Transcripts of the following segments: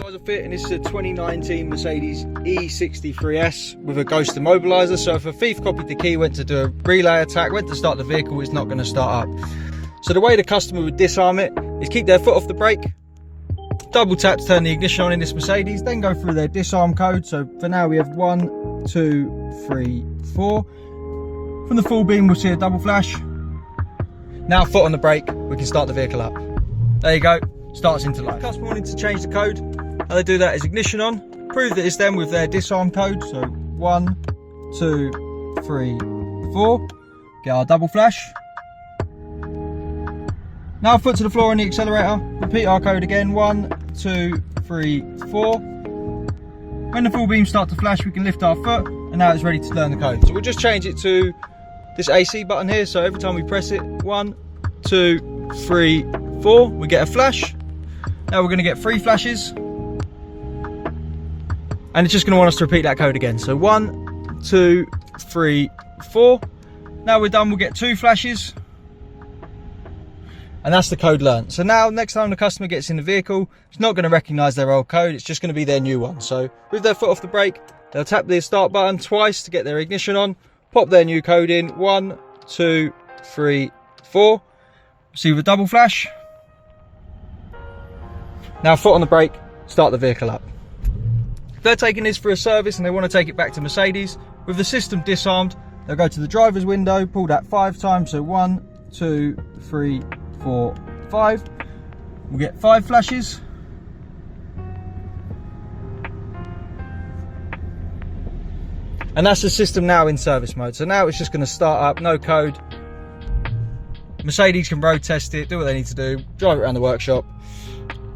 Immobiliser fit, and this is a 2019 Mercedes E63 with a ghost immobiliser. So if a thief copied the key, went to do a relay attack, went to start the vehicle, it's not going to start up. So the way the customer would disarm it is keep their foot off the brake, double tap to turn the ignition on in this Mercedes, then go through their disarm code. So for now we have 1, 2, 3, 4. From the full beam we'll see a double flash. Now foot on the brake, we can start the vehicle up. There you go, starts into life. Customer wanting to change the code, how they do that is ignition on, prove that it's them with their disarm code. So 1, 2, 3, 4. Get our double flash. Now foot to the floor on the accelerator, repeat our code again, 1, 2, 3, 4. When the full beams start to flash, we can lift our foot, and now it's ready to learn the code. So we'll just change it to this AC button here, so every time we press it, 1, 2, 3, 4, we get a flash. Now we're going to get 3 flashes, and it's just going to want us to repeat that code again. So 1, 2, 3, 4. Now we're done, we'll get 2 flashes. And that's the code learnt. So now next time the customer gets in the vehicle, it's not going to recognise their old code, it's just going to be their new one. So with their foot off the brake, they'll tap the start button twice to get their ignition on, pop their new code in, 1, 2, 3, 4. Receive a double flash. Now foot on the brake, start the vehicle up. If they're taking this for a service and they want to take it back to Mercedes, with the system disarmed, they'll go to the driver's window, pull that 5 times, so 1, 2, 3, 4, 5. We'll get 5 flashes. And that's the system now in service mode. So now it's just going to start up, no code. Mercedes can road test it, do what they need to do, drive it around the workshop.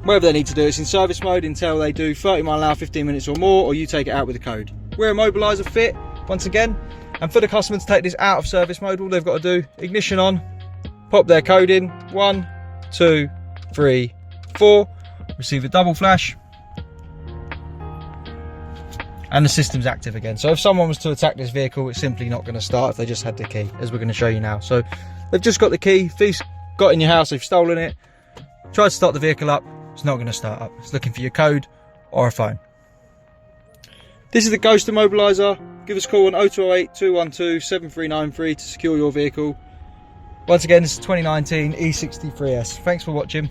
Whatever they need to do, it's in service mode until they do 30 mile an hour, 15 minutes or more, or you take it out with the code. We're Immobiliser fit, once again. And for the customer to take this out of service mode, all they've got to do, ignition on, pop their code in, 1, 2, 3, 4, receive a double flash, and the system's active again. So if someone was to attack this vehicle, it's simply not going to start if they just had the key, as we're going to show you now. So they've just got the key, thief's got in your house, they've stolen it, tried to start the vehicle up, it's not going to start up. It's looking for your code or a phone. This is the Ghost Immobiliser. Give us a call on 0208 212 7393 to secure your vehicle. Once again, this is 2019 E63S. Thanks for watching.